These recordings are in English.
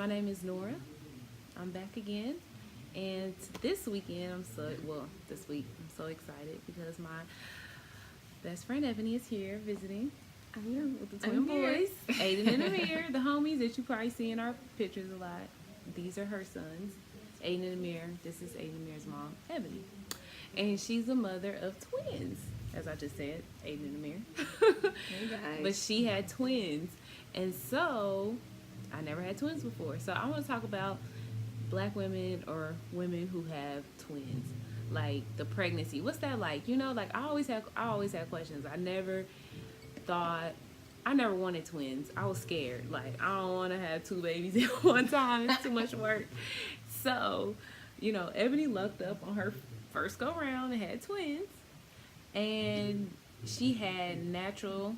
My name is Nora. I'm back again, and this weekend this week I'm so excited because my best friend Eboni is here visiting. I'm here with the twin boys, Aiden and Amir, the homies that you probably see in our pictures a lot. These are her sons, Aiden and Amir. This is Aiden and Amir's mom, Eboni, and she's the mother of twins. As I just said, Aiden and Amir. Hey guys. But she had twins, and so I never had twins before. So I want to talk about black women or women who have twins, like the pregnancy. What's that like? You know, like I always had questions. I never wanted twins. I was scared. Like I don't want to have two babies at one time. It's too much work. So, you know, Eboni lucked up on her first go round and had twins, and she had natural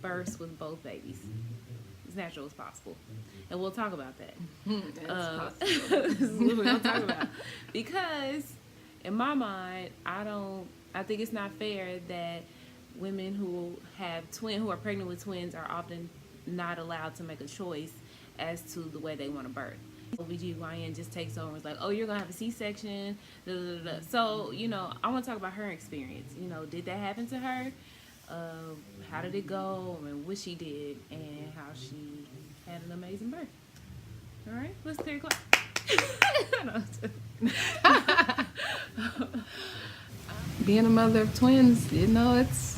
births with both babies. As natural as possible, and we'll talk about that. This is what we're gonna talk about, because in my mind, I think it's not fair that women who are pregnant with twins are often not allowed to make a choice as to the way they want to birth. OBGYN just takes over and is like, oh, you're gonna have a C-section, da, da, da, da. So, you know, I want to talk about her experience. You know, did that happen to her? How did it go, and what she did, and how she had an amazing birth. All right, let's take a clap. Being a mother of twins, you know, it's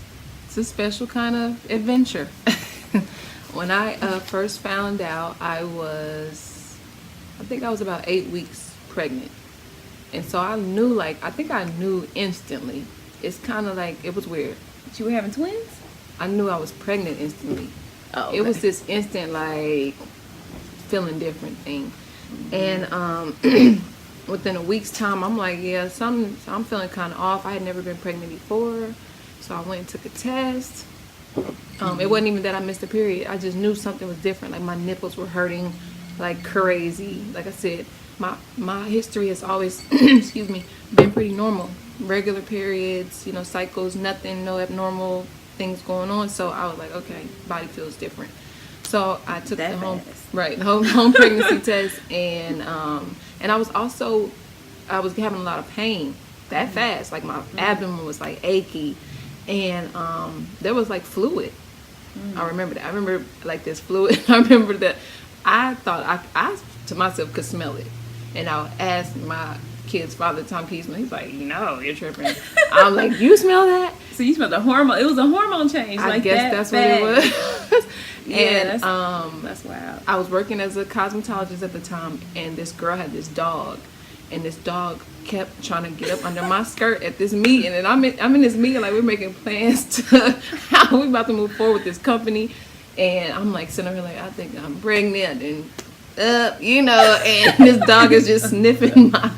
a special kind of adventure. When I first found out, I think I was about 8 weeks pregnant. And so I knew instantly. It's kind of like, it was weird. You were having twins? I knew I was pregnant instantly. Oh, okay. It was this instant, like, feeling different thing. And within a week's time, I'm like, yeah, I'm feeling kind of off. I had never been pregnant before. So I went and took a test. It wasn't even that I missed a period. I just knew something was different. Like, my nipples were hurting like crazy. Like I said, my history has always, excuse me, been pretty normal. Regular periods, you know, cycles, nothing, no abnormal things going on. So I was like, okay, body feels different. So I took the home pregnancy test, and I was having a lot of pain that fast. Like my abdomen was like achy, and there was like fluid. I remember that. I remember like this fluid. I remember that I thought I to myself could smell it, and I would ask my kid's father, Tom Keesman. He's like, no, you're tripping. I'm like, you smell that? So you smelled the hormone. It was a hormone change. I guess that's what it was. Yeah, and that's wild. I was working as a cosmetologist at the time, and this girl had this dog, and this dog kept trying to get up under my skirt at this meeting, and I'm in this meeting, like, we're making plans to how we about to move forward with this company, and I'm like sitting here like, I think I'm pregnant, and you know, and this dog is just sniffing my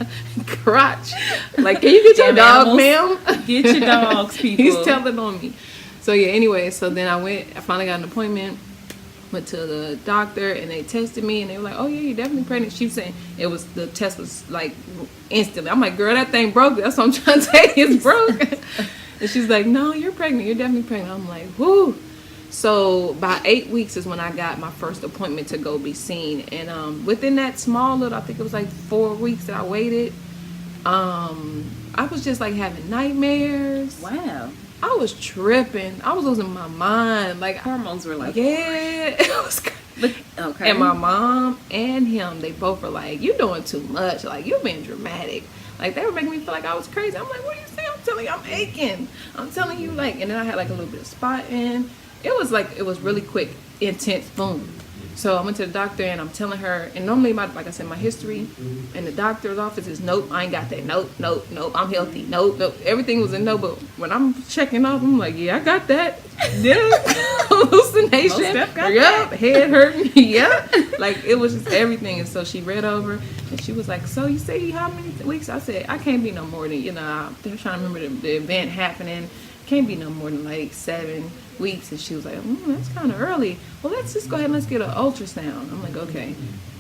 crotch. Like, can you get your dog, ma'am? Get your dogs, people. He's telling on me. So yeah, anyway, so then I finally got an appointment, went to the doctor, and they tested me, and they were like, oh yeah, you're definitely pregnant. She was saying the test was like instantly. I'm like, girl, that thing broke. That's what I'm trying to say, it's broke. And she's like, no, you're pregnant. You're definitely pregnant. I'm like, whoo. So by 8 weeks is when I got my first appointment to go be seen. And within that small little, I think it was like 4 weeks that I waited, I was just like having nightmares. Wow. I was tripping. I was losing my mind. Like, hormones were like, yeah, it was crazy. Okay. And my mom and him, they both were like, you doing too much. Like, you being dramatic. Like, they were making me feel like I was crazy. I'm like, what are you saying? I'm telling you, I'm aching. I'm telling you, like, and then I had like a little bit of spotting. It was really quick, intense, boom. So I went to the doctor, and I'm telling her, and normally, like I said, my history in the doctor's office is, nope, I ain't got that. Nope, I'm healthy. Nope. Everything was a no, but when I'm checking off, I'm like, yeah, I got that. Yeah. Hallucination. Yep. Head hurting. Yep. Like, it was just everything. And so she read over, and she was like, so you say how many weeks? I said, I can't be no more than, you know, they're trying to remember the event happening. Can't be no more than like 7 weeks. And she was like, that's kind of early. Well, let's just go ahead and let's get an ultrasound. I'm like, okay.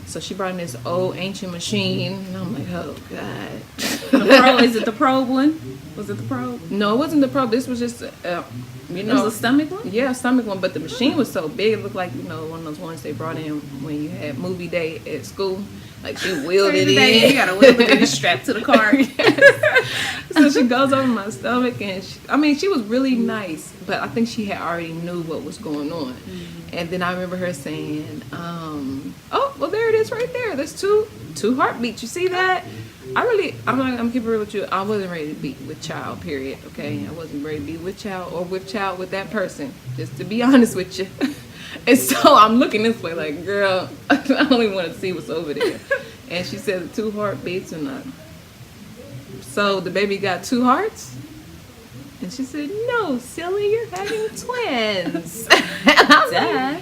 So she brought in this old ancient machine, and I'm like, oh god. Is it the probe one? Was it the probe? No, it wasn't the probe. This was just, you It know, was a stomach one? yeah, stomach one. But the machine was so big, it looked like, you know, one of those ones they brought in when you had movie day at school. Like she wheeled it in. You gotta wheel it in, it's strapped to the car. So she goes over my stomach, and she was really nice, but I think she had already knew what was going on. And then I remember her saying, "Oh, well, there it is, right there. There's two heartbeats. You see that?" I'm keeping it real with you. I wasn't ready to be with child. Period. Okay, I wasn't ready to be with child or with child with that person. Just to be honest with you. And so I'm looking this way, like, girl, I don't even want to see what's over there. And she said the 2 heartbeats, and so the baby got 2 hearts. And she said, "No, silly, you're having twins." Duh.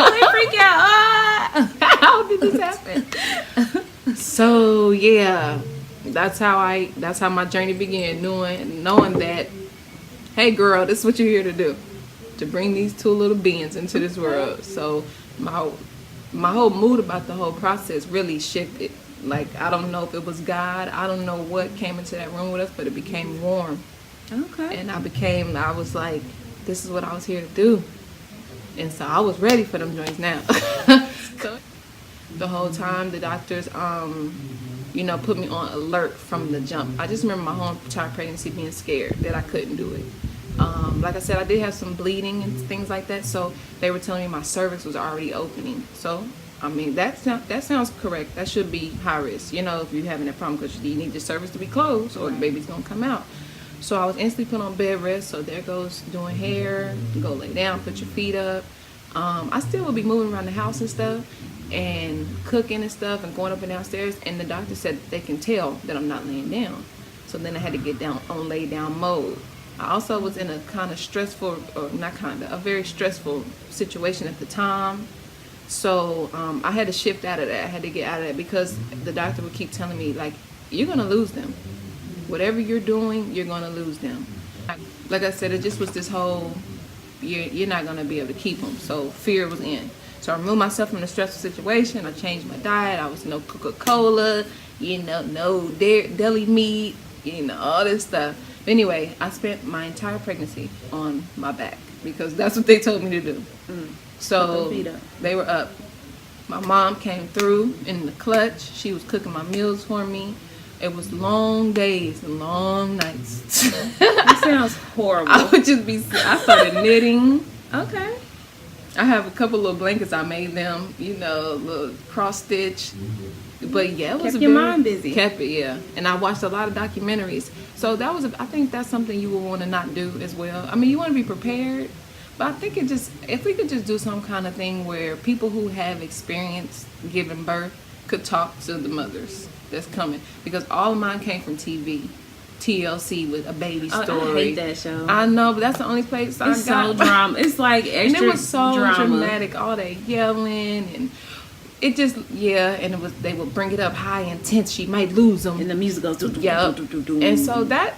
I freak out. Ah! How did this happen? So yeah, that's how my journey began, knowing that, hey girl, this is what you're here to do, to bring these 2 little beings into this world. So my whole mood about the whole process really shifted. Like, I don't know if it was God, I don't know what came into that room with us, but it became warm. Okay. And I was like, this is what I was here to do. And so I was ready for them joints now. So, the whole time the doctors, put me on alert from the jump. I just remember my whole entire pregnancy being scared that I couldn't do it. Like I said, I did have some bleeding and things like that, so they were telling me my cervix was already opening. So, I mean, that sounds correct. That should be high risk, if you're having that problem, because you need your cervix to be closed or the baby's going to come out. So I was instantly put on bed rest. So there goes doing hair, go lay down, put your feet up. I still would be moving around the house and stuff and cooking and stuff and going up and downstairs. And the doctor said that they can tell that I'm not laying down. So then I had to get down on lay down mode. I also was in a kind of stressful, or not kind of, a very stressful situation at the time. So I had to shift out of that. I had to get out of that because the doctor would keep telling me, like, you're going to lose them. Whatever you're doing, you're going to lose them. Like I said, it just was this whole, you're not going to be able to keep them. So fear was in. So I removed myself from the stressful situation. I changed my diet. I was no Coca-Cola, no deli meat, all this stuff. But anyway, I spent my entire pregnancy on my back because that's what they told me to do. So they were up. My mom came through in the clutch. She was cooking my meals for me. It was long days and long nights. That sounds horrible. I started knitting. Okay. I have a couple little blankets I made them, little cross stitch. But yeah, it was kept your mind busy. Kept it, yeah. And I watched a lot of documentaries. So I think that's something you would want to not do as well. I mean, you want to be prepared. But I think if we could just do some kind of thing where people who have experience giving birth could talk to the mothers that's coming. Because all of mine came from TV. TLC with a baby story. I hate that show. I know, but that's the only place I got. It's so drama. It's like extra and it was so drama. Dramatic. All that yelling and it just, and they would bring it up high intense. She might lose them. And the music goes And so that,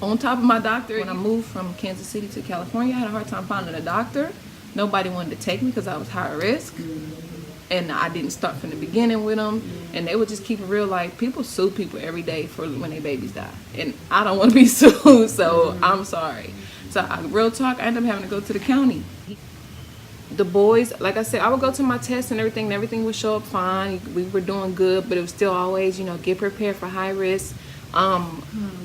on top of my doctor, when I moved from Kansas City to California, I had a hard time finding a doctor. Nobody wanted to take me because I was high risk. And I didn't start from the beginning with them. And they would just keep it real, like, people sue people every day for when their babies die. And I don't want to be sued, so I'm sorry. So real talk, I ended up having to go to the county. The boys, like I said, I would go to my tests and everything would show up fine. We were doing good, but it was still always, get prepared for high risk.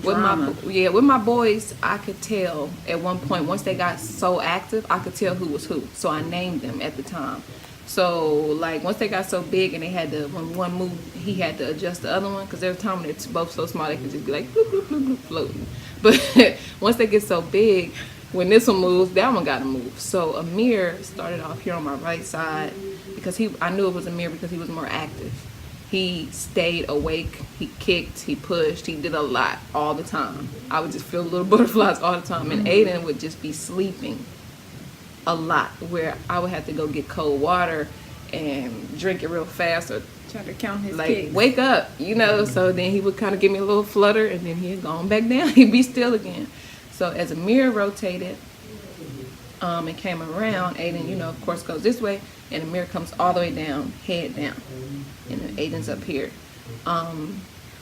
With my boys, I could tell at one point, once they got so active, I could tell who was who. So I named them at the time. So, like, once they got so big and they had to, when one moved, he had to adjust the other one, because every time they're both so small, they could just be like, bloop, bloop, bloop, bloop, floating. But once they get so big, when this one moves, that one got to move. So Amir started off here on my right side, because I knew it was Amir because he was more active. He stayed awake, he kicked, he pushed, he did a lot all the time. I would just feel little butterflies all the time. And Aiden would just be sleeping a lot, where I would have to go get cold water and drink it real fast or try to count his like kicks. Wake up, so then he would kind of give me a little flutter and then he'd go on back down. He'd be still again. So as Amir rotated, and came around. Aiden, of course, goes this way, and the mirror comes all the way down, head down, and then Aiden's up here.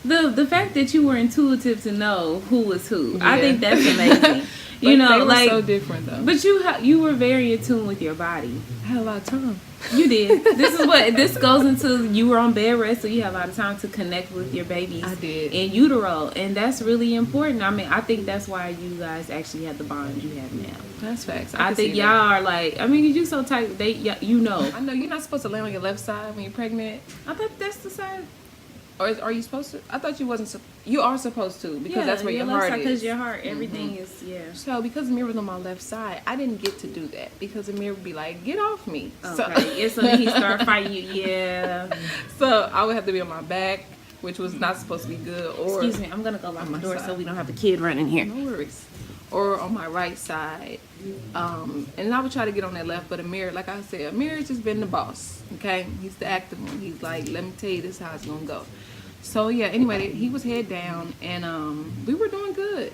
The fact that you were intuitive to know who was who, Yeah. I think that's amazing. They were like so different though. But you were very in tune with your body. I had a lot of time. You did. This goes into, you were on bed rest, so you have a lot of time to connect with your babies. I did. In utero, and that's really important. I mean, I think that's why you guys actually have the bond you have now. That's facts. I can think see y'all that. are like, I mean, you so tight. You know. I know you're not supposed to lay on your left side when you're pregnant. I thought that's the side. Or are you supposed to? I thought you wasn't. You are supposed to because that's where your left heart side, is. because your heart, everything is, yeah. So because the mirror was on my left side, I didn't get to do that because the mirror would be like, "Get off me!" Okay. So then he started fighting you. Yeah. So I would have to be on my back, which was not supposed to be good. Or Excuse me, I'm gonna go lock on my my door side. so we don't have a kid running here. no worries. Or on my right side, and I would try to get on that left, but Amir, like I said, Amir's just been the boss. Okay, he's the active one. He's like, "Let me tell you, this is how it's gonna go." So yeah, anyway, he was head down, and we were doing good,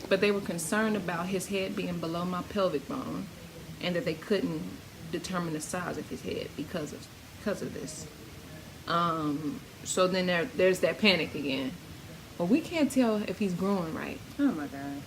but they were concerned about his head being below my pelvic bone, and that they couldn't determine the size of his head because of this. So then there's that panic again. Well, we can't tell if he's growing right. Oh my god.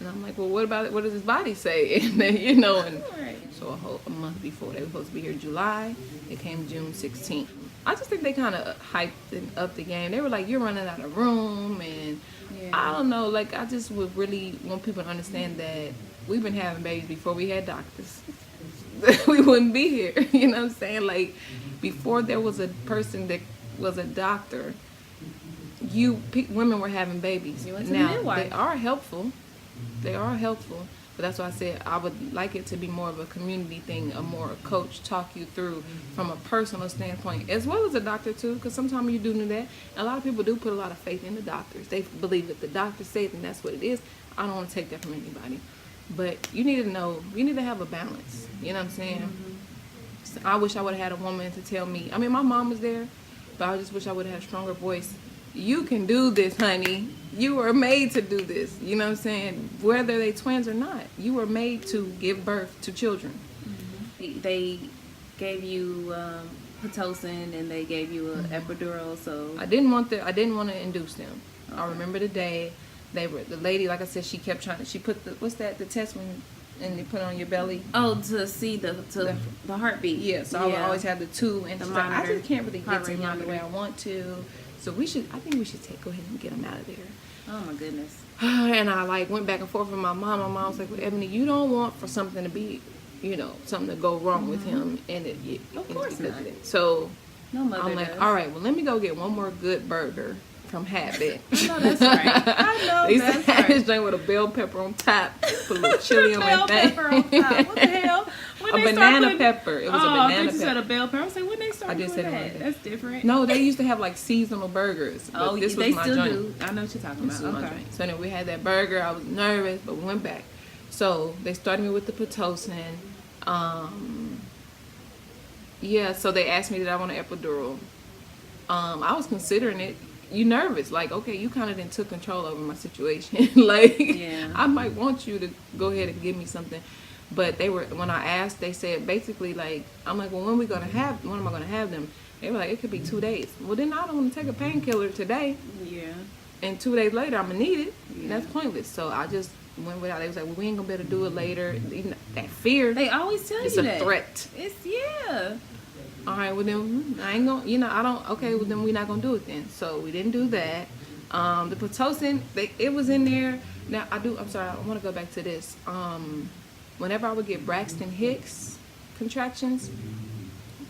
And I'm like, well, what about it? What does his body say? And then, and Right. so a month before, they were supposed to be here July. It came June 16th. I just think they kind of hyped up the game. They were like, you're running out of room. And Yeah. I don't know. Like, I just would really want people to understand that we've been having babies before we had doctors. We wouldn't be here. You know what I'm saying? Like, before there was a person that was a doctor, women were having babies. You went to the now, midwife. they are helpful. They are helpful. But that's why I said I would like it to be more of a community thing, a coach talk you through from a personal standpoint, as well as a doctor too, because sometimes you do know that. A lot of people do put a lot of faith in the doctors. They believe that the doctor said, and that's what it is. I don't want to take that from anybody. But you need to know, you need to have a balance. You know what I'm saying? Mm-hmm. So I wish I would have had a woman to tell me. I mean, my mom was there, but I just wish I would have had a stronger voice. You can do this, honey. You were made to do this. You know what I'm saying? Whether they twins or not, you were made to give birth to children. They gave you Pitocin and they gave you an epidural. So I didn't want to induce them. I remember the day the lady, like I said, she kept trying to. She put the test when and they put it on your belly. to see the heartbeat. Yeah, so I would always have the two, and The she's like, I monitor. just can't really Heart get to rate him the way I monitor. want to. So I think we should go ahead and get him out of there. Oh my goodness. And I went back and forth with my mom. My mom was like, well, Ebony, you don't want for something to be, something to go wrong with him. And Of course because not. of it. So No mother I'm like, does. all right, well, let me go get one more good burger from Habit. I know that's right. I know They used to that's have this right. joint with a bell pepper on top, put a little chili on Bell that thing. pepper on top. What the hell? When A they start banana putting- pepper. It was a I banana thought you said pepper. a bell pepper. I was like, when they start I did doing say it that? like that. That's different. No, they used to have like seasonal burgers. But Oh, this was they my still joint. do. I know what you're talking This about. was my Okay. joint. So then we had that burger. I was nervous, but we went back. So they started me with the Pitocin. Yeah, so they asked me did I want an epidural. I was considering it. You nervous, like, okay, you kind of then took control over my situation. Like, Yeah. I might want you to go ahead and give me something. But when I asked, they said basically like, I'm like, well, when am I going to have them? They were like, it could be 2 days. Well, then I don't want to take a painkiller today. Yeah. And 2 days later, I'm going to need it. Yeah. And that's pointless. So I just went without. They was like, well, we ain't going to be able to do it later. That fear, They always tell it's you a that. threat. It's, yeah. All right, well then I ain't gonna, I don't. Okay, well then we're not gonna do it then. So we didn't do that. The Pitocin, it was in there. Now I'm sorry, I want to go back to this. Whenever I would get Braxton Hicks contractions,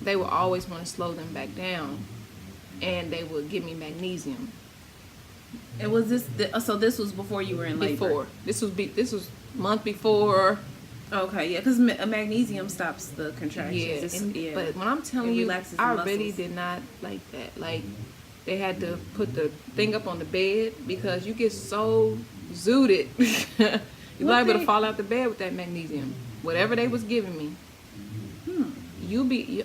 they would always want to slow them back down, and they would give me magnesium. And was this? So this was before you were in labor. This was month before. Okay, yeah, because magnesium stops the contractions. Yeah, It's- and- but when I'm telling It you, relaxes the I muscles. really did not like that. Like, they had to put the thing up on the bed because you get so zooted. You're What liable to they- fall out the bed with that magnesium. Whatever they was giving me,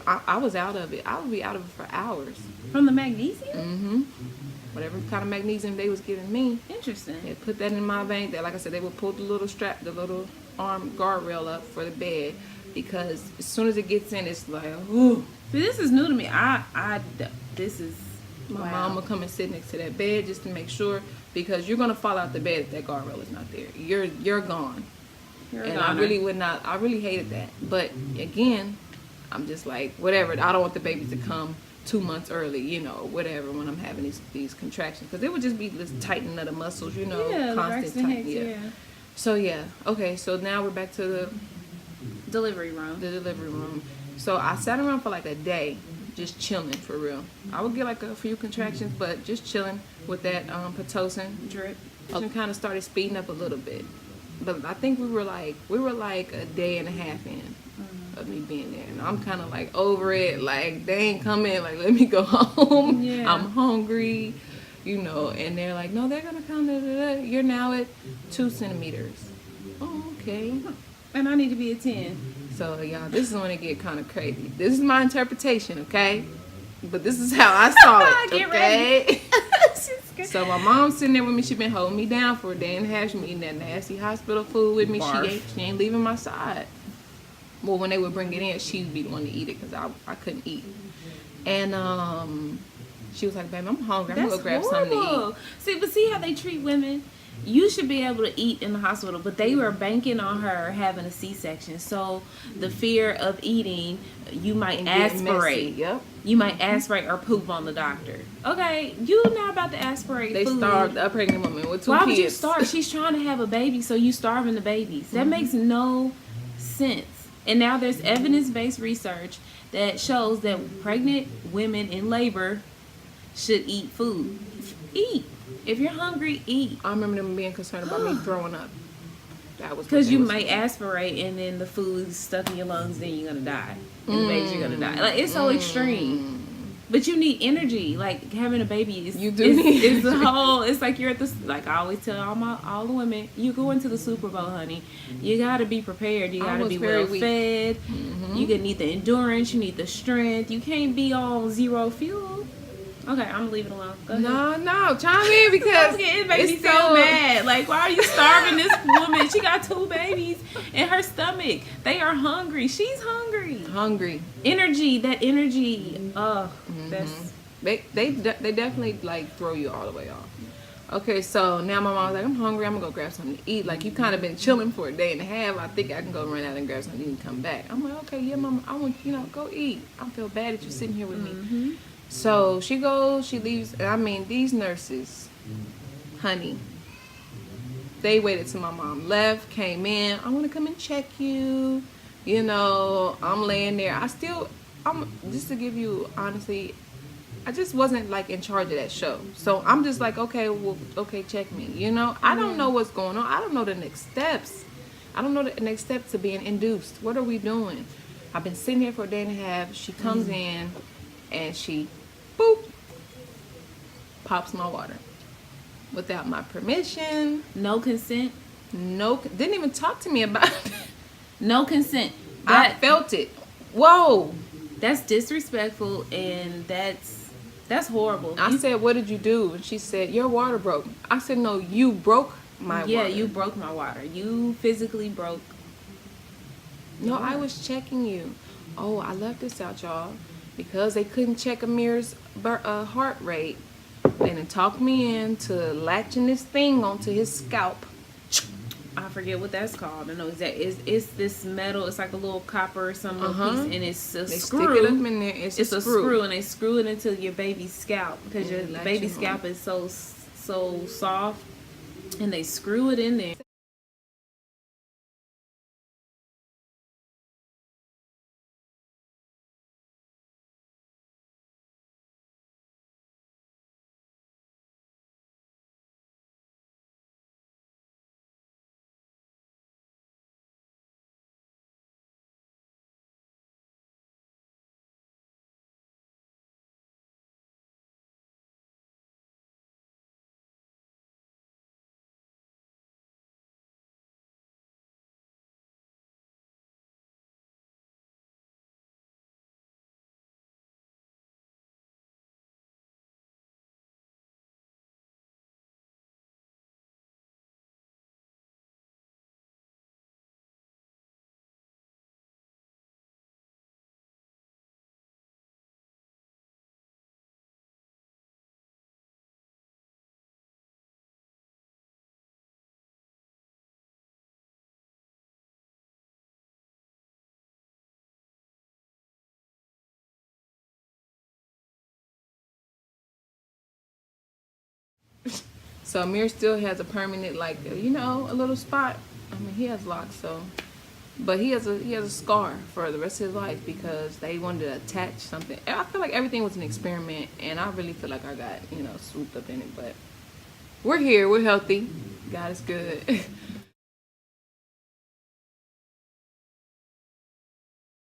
I was out of it. I would be out of it for hours. From the magnesium? Mm-hmm. Whatever kind of magnesium they was giving me, Interesting. they put that in my vein. That, like I said, they would pull the little strap, the little arm guardrail up for the bed because as soon as it gets in, it's like, ooh. See, this is new to me. This is My wow. mom will come and sit next to that bed just to make sure, because you're gonna fall out the bed if that guardrail is not there. You're gone. And I really would not. I really hated that. But again, I'm just like, whatever. I don't want the babies to come 2 months early, you know, whatever, when I'm having these contractions, because it would just be this tightening of the muscles, you know, Yeah, constant tightening. yeah. So yeah, okay. So now we're back to the Delivery room. delivery room. So I sat around for like a day, just chilling for real. I would get like a few contractions, but just chilling with that pitocin Drip. and kind of started speeding up a little bit. But I think we were like a day and a half in of me being there, and I'm kind of like over it. Like, they ain't coming. Like, let me go home. Yeah. I'm hungry, you know. And they're like, no, they're gonna come. Da, da, da. You're now at 2 centimeters. Oh, okay. And I need to be a 10. So y'all, this is when it get kind of crazy. This is my interpretation, okay? But this is how I saw it. Get Okay. So my mom's sitting there with me. She been holding me down for a day and a half. She been eating that nasty hospital food with me. Barf. She ain't leaving my side. Well, when they would bring it in, she'd be the one to eat it because I couldn't eat. And she was like, "Baby, I'm hungry. I'm gonna go grab something to eat." See how they treat women? You should be able to eat in the hospital, but they were banking on her having a C-section. So the fear of eating, you might And getting messy. aspirate. Yep. You might aspirate or poop on the doctor. Okay, you're not about to aspirate They food. starved a pregnant woman with 2 Why kids. would you starve? She's trying to have a baby, so you starving the babies. That makes no sense. And now there's evidence-based research that shows that pregnant women in labor should eat food. Eat. If you're hungry, eat. I remember them being concerned about me throwing up. That was Because you might aspirate and then the food's stuck in your lungs, then you're going to die. And the baby's you're going to die. Like, it's so extreme. But you need energy. Like, having a baby is... You do need It's the whole... It's like you're at the... Like, I always tell all the women, you go into the Super Bowl, honey. You got to be prepared. You got to be well fed. You need the endurance. You need the strength. You can't be on zero fuel. Okay, I'm gonna leave it alone. Go ahead. No, chime in because It makes me so mad. Like, why are you starving this woman? She got 2 babies in her stomach. They are hungry. She's hungry. Energy, that energy. That's They definitely like throw you all the way off. Okay, so now my mom's like, I'm hungry. I'm gonna go grab something to eat. Like, you kind of been chilling for a day and a half. I think I can go run out and grab something and come back. I'm like, okay, yeah, mama. I want go eat. I feel bad that you're sitting here with me. So she goes, she leaves. And I mean, these nurses, honey, they waited till my mom left, came in. I want to come and check you. You know, I'm laying there. I'm just to give you, honestly, I just wasn't like in charge of that show. So I'm just like, okay, well, okay, check me. You know, I don't know what's going on. I don't know the next steps. I don't know the next steps to being induced. What are we doing? I've been sitting here for a day and a half. She comes in and she, boop, pops my water without my permission. no consent. Didn't even talk to me about it. No consent. I felt it. Whoa. That's disrespectful, and that's horrible. I said, what did you do? And she said, your water broke. I said, no, you broke my water. Yeah, you broke my water. You physically broke. No, I was checking you. Oh, I left this out, y'all. Because they couldn't check Amir's heart rate. And it talked me into latching this thing onto his scalp. I forget what that's called. I know exactly. It's this metal. It's like a little copper or some little piece, and it's a They screw. stick it up in there. It's a screw, and they screw it into your baby's scalp because your latch baby's it on. scalp is so soft, and they screw it in there. So Amir still has a permanent, like, you know, a little spot. I mean, he has locks, so, but he has a scar for the rest of his life because they wanted to attach something. I feel like everything was an experiment, and I really feel like I got, you know, swooped up in it. But we're here, we're healthy. God is good.